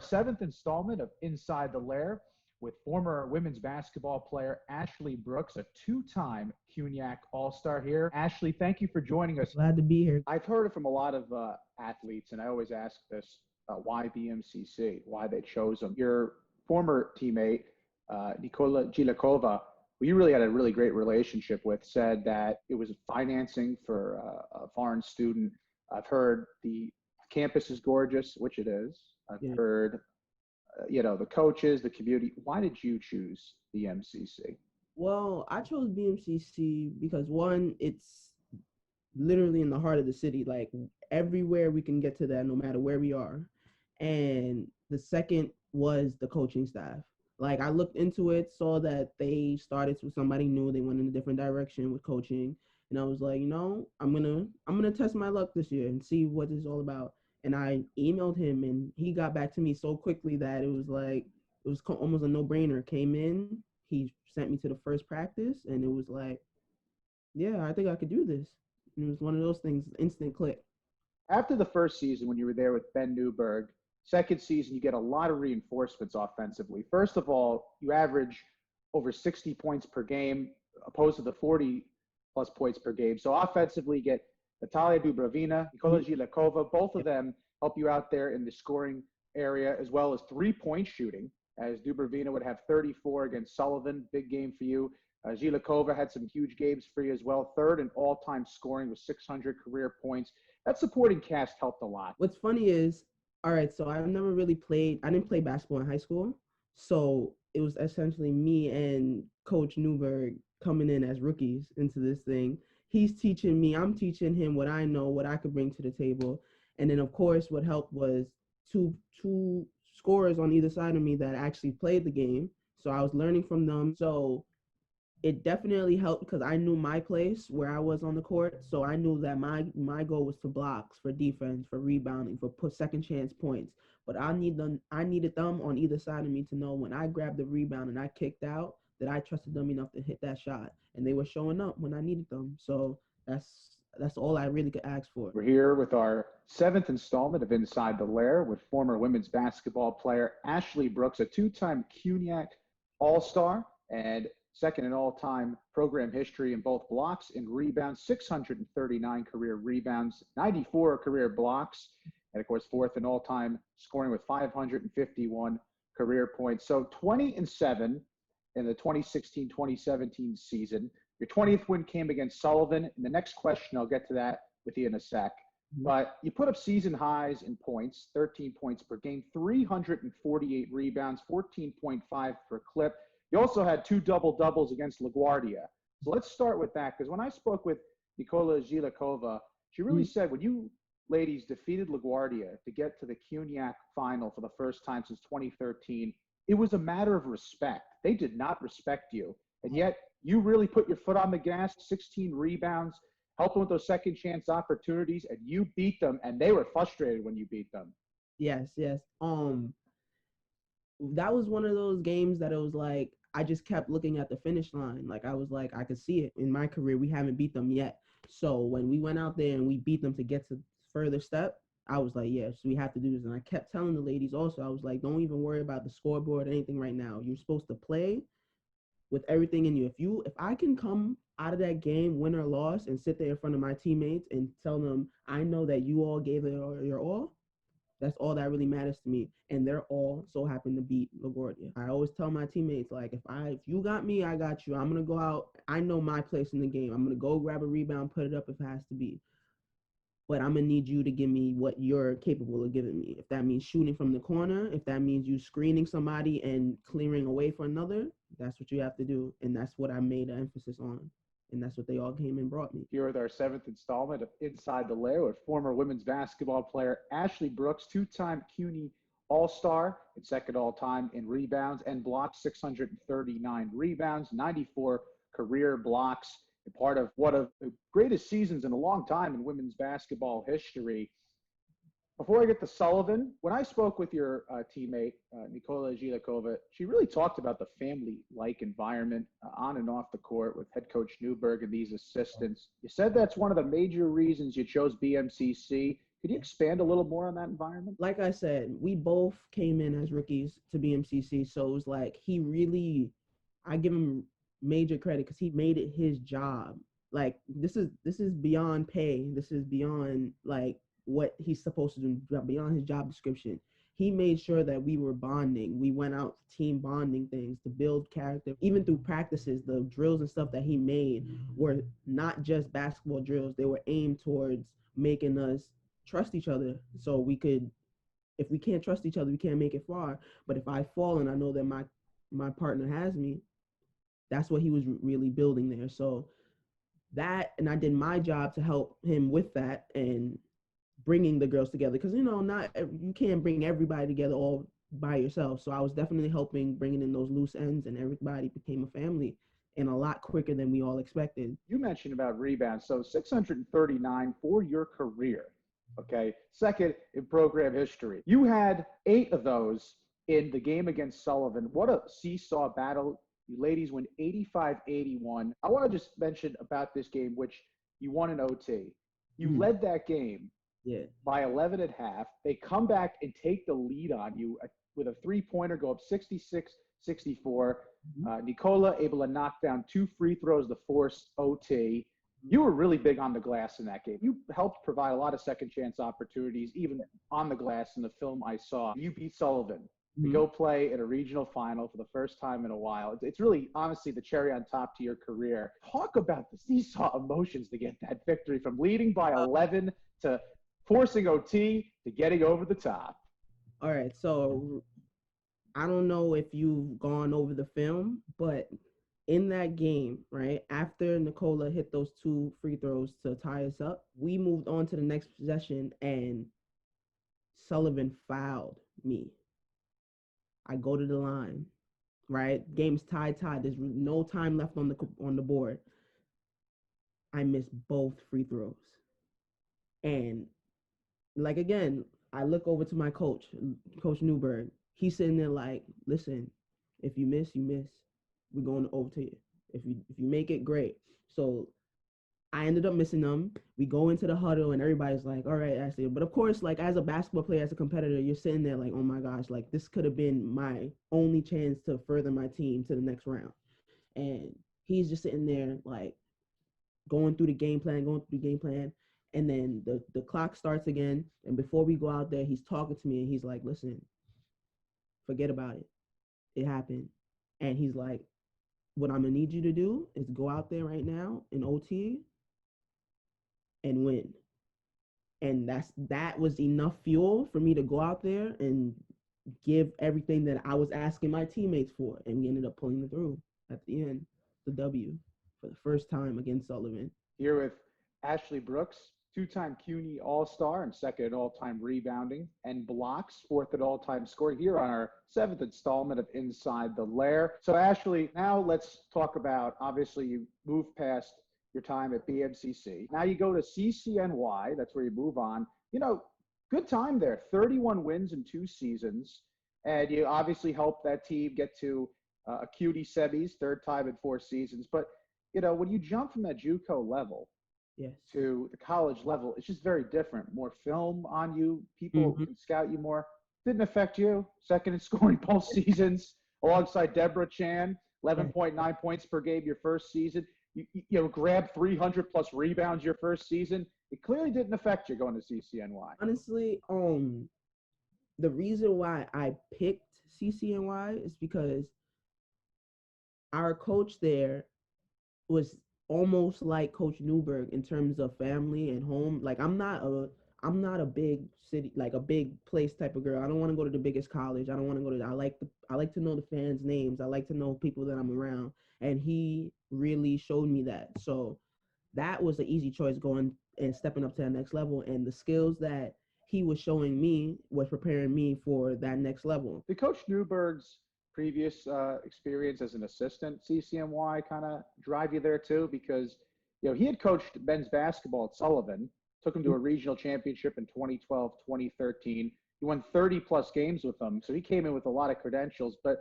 Seventh installment of Inside the Lair with former women's basketball player Ashley Brooks, a two-time CUNYAC All-Star here. Ashley, thank you for joining us. Glad to be here. I've heard it from a lot of athletes, and I always ask this, why BMCC, why they chose them. Your former teammate, Nikola Gilakova, who you really had a really great relationship with, said that it was financing for a foreign student. I've heard the campus is gorgeous, which it is. I've heard, the coaches, the community. Why did you choose the MCC? Well, I chose BMCC because, one, it's literally in the heart of the city. Like, everywhere we can get to that, no matter where we are. And the second was the coaching staff. Like, I looked into it, saw that they started with somebody new. They went in a different direction with coaching. And I was like, I'm gonna test my luck this year and see what it's all about. And I emailed him, and he got back to me so quickly that it was almost a no-brainer. Came in, he sent me to the first practice, and it was like, yeah, I think I could do this. And it was one of those things, instant click. After the first season, when you were there with Ben Newberg, second season, you get a lot of reinforcements offensively. First of all, you average over 60 points per game, opposed to the 40-plus points per game. So offensively, you get Natalia Dubravina, Nikola Gilakova, both of them help you out there in the scoring area, as well as three-point shooting, as Dubravina would have 34 against Sullivan, big game for you. Gilakova had some huge games for you as well, third in all-time scoring with 600 career points. That supporting cast helped a lot. What's funny is, all right, so I've never really I didn't play basketball in high school, so it was essentially me and Coach Newberg coming in as rookies into this thing. He's teaching me, I'm teaching him what I know, what I could bring to the table. And then, of course, what helped was two scorers on either side of me that actually played the game. So I was learning from them. So it definitely helped because I knew my place where I was on the court. So I knew that my goal was for blocks, for defense, for rebounding, for second chance points. But I needed them on either side of me to know when I grabbed the rebound and I kicked out, that I trusted them enough to hit that shot, and they were showing up when I needed them. So that's all I really could ask for. We're here with our seventh installment of Inside the Lair with former women's basketball player Ashley Brooks, a two-time CUNYAC All-Star and second in all-time program history in both blocks and rebounds, 639 career rebounds, 94 career blocks, and of course fourth in all-time scoring with 551 career points. So 20-7. In the 2016-2017 season. Your 20th win came against Sullivan. And the next question, I'll get to that with you in a sec. But you put up season highs in points, 13 points per game, 348 rebounds, 14.5 per clip. You also had two double-doubles against LaGuardia. So let's start with that, because when I spoke with Nikola Gilakova, she really said when you ladies defeated LaGuardia to get to the CUNYAC final for the first time since 2013, it was a matter of respect. They did not respect you. And yet you really put your foot on the gas, 16 rebounds, helped them with those second chance opportunities, and you beat them, and they were frustrated when you beat them. Yes. That was one of those games that it was like, I just kept looking at the finish line. Like, I was like, I could see it. In my career, we haven't beat them yet. So when we went out there and we beat them to get to further step, I was like, yes, we have to do this. And I kept telling the ladies also, I was like, don't even worry about the scoreboard or anything right now. You're supposed to play with everything in you. If I can come out of that game, win or loss, and sit there in front of my teammates and tell them, I know that you all gave it your all, that's all that really matters to me. And they're all so happy to beat LaGuardia. I always tell my teammates, like, if you got me, I got you. I'm going to go out. I know my place in the game. I'm going to go grab a rebound, put it up if it has to be. But I'm going to need you to give me what you're capable of giving me. If that means shooting from the corner, if that means you screening somebody and clearing away for another, that's what you have to do. And that's what I made an emphasis on. And that's what they all came and brought me. Here with our seventh installment of Inside the Lair with former women's basketball player Ashley Brooks, two-time CUNY All-Star and second all-time in rebounds and blocks, 639 rebounds, 94 career blocks. And part of one of the greatest seasons in a long time in women's basketball history. Before I get to Sullivan, when I spoke with your teammate, Nikola Zhilikova, she really talked about the family-like environment on and off the court with head coach Newberg and these assistants. You said that's one of the major reasons you chose BMCC. Could you expand a little more on that environment? Like I said, we both came in as rookies to BMCC, so it was like I give him major credit because he made it his job. Like this is beyond pay. This is beyond like what he's supposed to do, beyond his job description. He made sure that we were bonding. We went out team bonding things to build character. Even through practices, the drills and stuff that he made were not just basketball drills. They were aimed towards making us trust each other, so we could, if we can't trust each other, we can't make it far. But if I fall and I know that my partner has me, that's what he was really building there. So that, and I did my job to help him with that and bringing the girls together, because not you can't bring everybody together all by yourself. So I was definitely helping bringing in those loose ends, and everybody became a family and a lot quicker than we all expected. You mentioned about rebounds, so 639 for your career. Okay, second in program history. You had 8 of those in the game against Sullivan. What a seesaw battle. You ladies win 85-81. I want to just mention about this game, which you won in OT. You led that game by 11 at half. They come back and take the lead on you with a three-pointer, go up 66-64. Nikola able to knock down 2 free throws to force OT. You were really big on the glass in that game. You helped provide a lot of second chance opportunities, even on the glass in the film I saw. You beat Sullivan to go play at a regional final for the first time in a while. It's really, honestly, the cherry on top to your career. Talk about the seesaw emotions to get that victory from leading by 11 to forcing OT to getting over the top. All right, so I don't know if you've gone over the film, but in that game, right, after Nikola hit those 2 free throws to tie us up, we moved on to the next possession, and Sullivan fouled me. I go to the line, right? Game's tied. There's no time left on the board. I miss both free throws. And like, again, I look over to my coach, Coach Newberg. He's sitting there like, listen, if you miss, you miss. We're going over to you. If you make it, great. So I ended up missing them. We go into the huddle and everybody's like, all right, Ashley. But of course, like as a basketball player, as a competitor, you're sitting there like, oh my gosh, like this could have been my only chance to further my team to the next round. And he's just sitting there like going through the game plan. And then the clock starts again. And before we go out there, he's talking to me and he's like, listen, forget about it. It happened. And he's like, what I'm going to need you to do is go out there right now in OT and win. And that was enough fuel for me to go out there and give everything that I was asking my teammates for. And we ended up pulling it through at the end, the W, for the first time against Sullivan. Here with Ashley Brooks, 2-time CUNY All-Star and second in all-time rebounding and blocks, 4th in all-time scoring, here on our 7th installment of Inside the Lair. So Ashley, now let's talk about, obviously you moved past your time at BMCC. Now you go to CCNY, that's where you move on. Good time there, 31 wins in 2 seasons. And you obviously helped that team get to a CUNY semis, 3rd time in 4 seasons. But, when you jump from that JUCO level to the college level, it's just very different. More film on you. People can scout you more. Didn't affect you. 2nd in scoring both seasons alongside Deborah Chan, 11.9 points per game your first season. You grabbed 300 plus rebounds your first season. It clearly didn't affect you going to CCNY. Honestly, the reason why I picked CCNY is because our coach there was almost like Coach Newberg in terms of family and home. Like I'm not a big city, like a big place type of girl. I don't want to go to the biggest college. I don't want to go to. I like to know the fans' names. I like to know people that I'm around. And he really showed me that. So that was an easy choice, going and stepping up to that next level. And the skills that he was showing me was preparing me for that next level. Did Coach Newberg's previous experience as an assistant CCNY kind of drive you there too? Because he had coached men's basketball at Sullivan, took him to a regional championship in 2012, 2013. He won 30-plus games with them, so he came in with a lot of credentials. But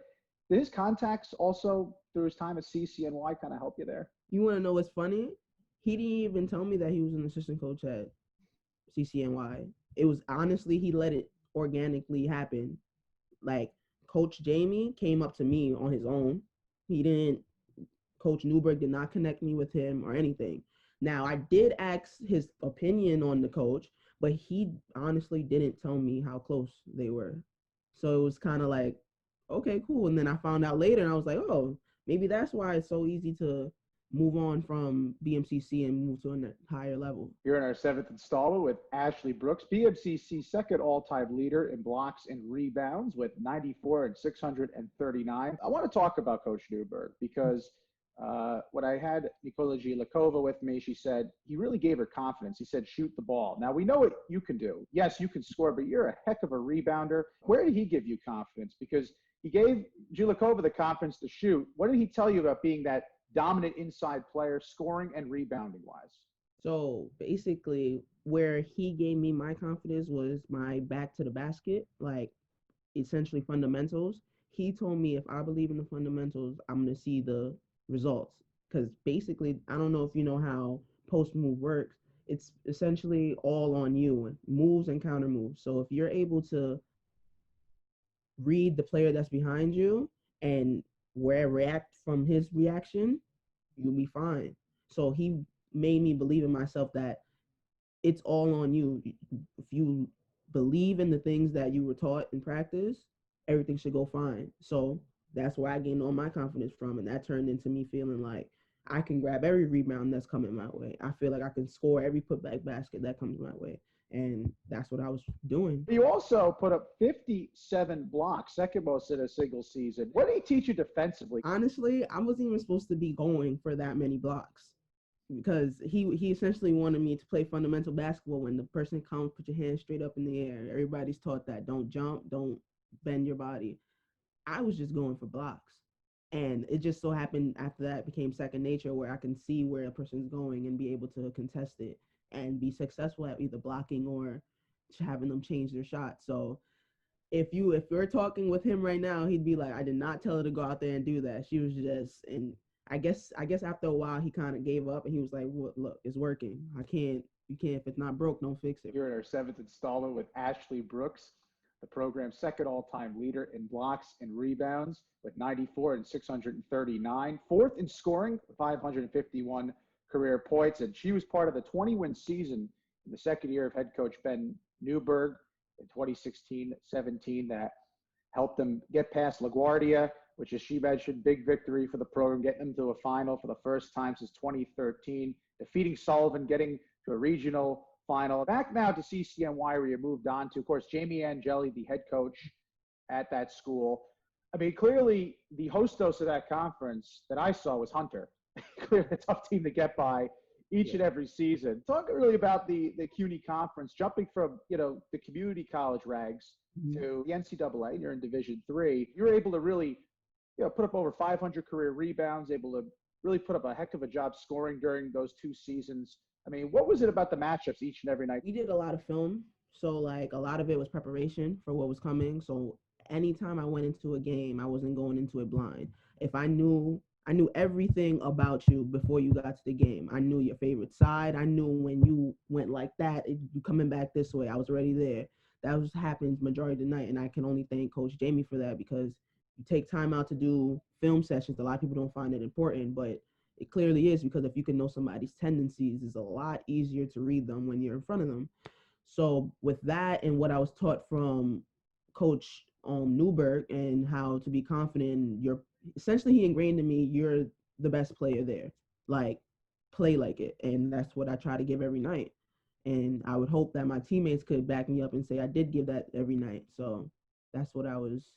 did his contacts also, through his time at CCNY, kind of help you there? You want to know what's funny? He didn't even tell me that he was an assistant coach at CCNY. It was honestly, he let it organically happen. Like, Coach Jamie came up to me on his own. Coach Newberg did not connect me with him or anything. Now, I did ask his opinion on the coach, but he honestly didn't tell me how close they were. So it was kind of like, okay, cool. And then I found out later, and I was like, oh, maybe that's why it's so easy to move on from BMCC and move to a higher level. You're in our 7th installment with Ashley Brooks, BMCC second all-time leader in blocks and rebounds with 94 and 639. I want to talk about Coach Newberg because when I had Nikola Gilakova with me, she said he really gave her confidence. He said, shoot the ball. Now, we know what you can do. Yes, you can score, but you're a heck of a rebounder. Where did he give you confidence? Because he gave Gilakova the confidence to shoot. What did he tell you about being that dominant inside player, scoring and rebounding wise? So basically, where he gave me my confidence was my back to the basket, like essentially fundamentals. He told me if I believe in the fundamentals, I'm going to see the results. Because basically, I don't know if you know how post move works. It's essentially all on you, moves and counter moves. So if you're able to read the player that's behind you and react from his reaction, you'll be fine. So he made me believe in myself that it's all on you. If you believe in the things that you were taught in practice, everything should go fine. So that's where I gained all my confidence from, and that turned into me feeling like I can grab every rebound that's coming my way. I feel like I can score every putback basket that comes my way. And that's what I was doing. You also put up 57 blocks, second most in a single season. What did he teach you defensively? Honestly, I wasn't even supposed to be going for that many blocks because he essentially wanted me to play fundamental basketball. When the person comes, put your hands straight up in the air. Everybody's taught that. Don't jump, don't bend your body. I was just going for blocks. And it just so happened after that it became second nature, where I can see where a person's going and be able to contest it and be successful at either blocking or having them change their shot. So if you're talking with him right now, he'd be like, I did not tell her to go out there and do that. She was just, and I guess after a while he kind of gave up and he was like, well, look, it's working. You can't, if it's not broke, don't fix it. You're in our 7th installment with Ashley Brooks, the program's second all-time leader in blocks and rebounds with 94 and 639. Fourth in scoring, 551 career points. And she was part of the 20-win season in the second year of head coach Ben Newberg in 2016-17 that helped them get past LaGuardia, which, as she mentioned, big victory for the program, getting them to a final for the first time since 2013, defeating Sullivan, getting to a regional final. Back now to CCNY, where you moved on to, of course, Jamie Angeli, the head coach at that school. I mean, clearly the hostess of that conference that I saw was Hunter. Clearly a tough team to get by each and every season. Talk really about the CUNY conference, jumping from, the community college rags to the NCAA, and you're in Division III. You're able to really, put up over 500 career rebounds, able to really put up a heck of a job scoring during those 2 seasons. I mean, what was it about the matchups each and every night? We did a lot of film, so like a lot of it was preparation for what was coming. So anytime I went into a game, I wasn't going into it blind. If I knew everything about you before you got to the game. I knew your favorite side. I knew when you went like that, you coming back this way. I was already there. That was happens majority of the night, and I can only thank Coach Jamie for that, because you take time out to do film sessions. A lot of people don't find it important, but it clearly is, because if you can know somebody's tendencies, it's a lot easier to read them when you're in front of them. So with that and what I was taught from Coach Newberg and how to be confident, essentially he ingrained in me, you're the best player there. Like, play like it. And that's what I try to give every night. And I would hope that my teammates could back me up and say I did give that every night. So that's what I was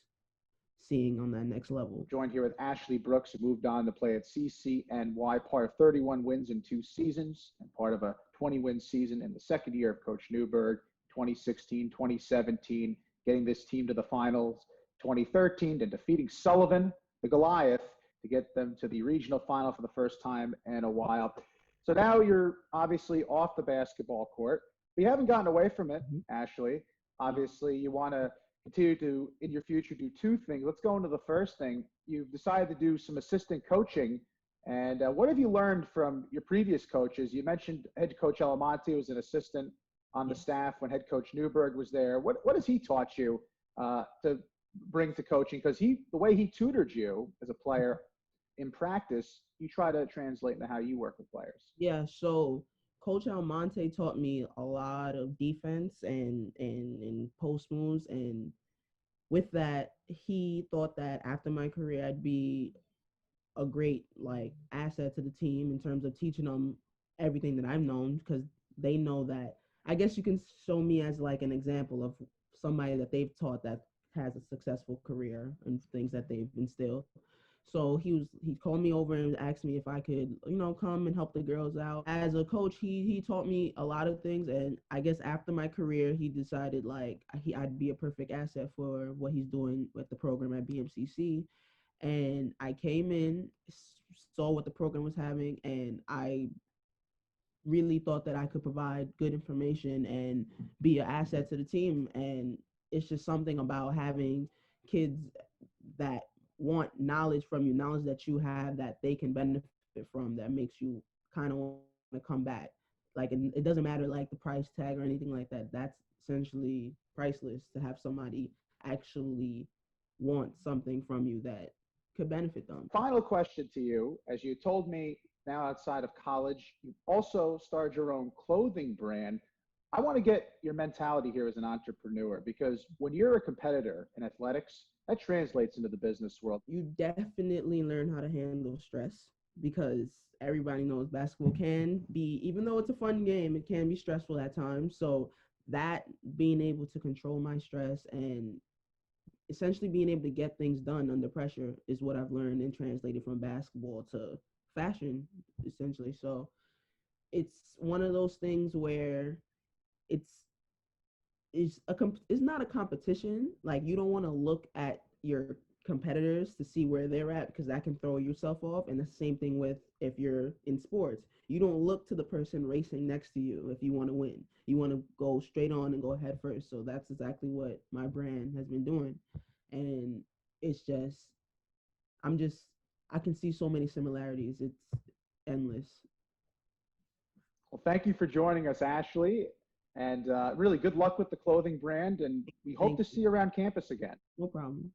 seeing on that next level. Joined here with Ashley Brooks, who moved on to play at CCNY, part of 31 wins in 2 seasons and part of a 20-win season in the second year of Coach Newberg, 2016, 2017, getting this team to the finals, 2013, and defeating Sullivan, the Goliath, to get them to the regional final for the first time in a while. So now you're obviously off the basketball court. We haven't gotten away from it, Mhm. Ashley. Obviously, you want to continue to, in your future, do two things. Let's go into the first thing. You've decided to do some assistant coaching. And what have you learned from your previous coaches? You mentioned head coach Alamonte was an assistant on the Yeah. staff when head coach Newberg was there. What has he taught you to bring to coaching? Because the way he tutored you as a player in practice, you try to translate into how you work with players. Yeah, so Coach Almonte taught me a lot of defense and post moves, and with that, he thought that after my career, I'd be a great like asset to the team in terms of teaching them everything that I've known because they know that I guess you can show me as like an example of somebody that they've taught that has a successful career and things that they've instilled. So he called me over and asked me if I could, come and help the girls out. As a coach, he taught me a lot of things, and I guess after my career, he decided like I'd be a perfect asset for what he's doing with the program at BMCC. And I came in, saw what the program was having, and I really thought that I could provide good information and be an asset to the team. And it's just something about having kids that want knowledge from you, knowledge that you have that they can benefit from, that makes you kind of want to come back. Like it doesn't matter like the price tag or anything like that. That's essentially priceless to have somebody actually want something from you that could benefit them. Final question to you. As you told me, now outside of college, you also started your own clothing brand. I want to get your mentality here as an entrepreneur because when you're a competitor in athletics, that translates into the business world. You definitely learn how to handle stress because everybody knows basketball can be, even though it's a fun game, it can be stressful at times. So that being able to control my stress and essentially being able to get things done under pressure is what I've learned and translated from basketball to fashion, essentially. So it's one of those things where it's it's not a competition. Like you don't want to look at your competitors to see where they're at because that can throw yourself off. And the same thing with if you're in sports, you don't look to the person racing next to you if you want to win. You want to go straight on and go head first. So that's exactly what my brand has been doing, and it's just I'm just I can see so many similarities. It's endless. Well, thank you for joining us, Ashley. And really good luck with the clothing brand. And we hope Thank to you. see you around campus again. No problem.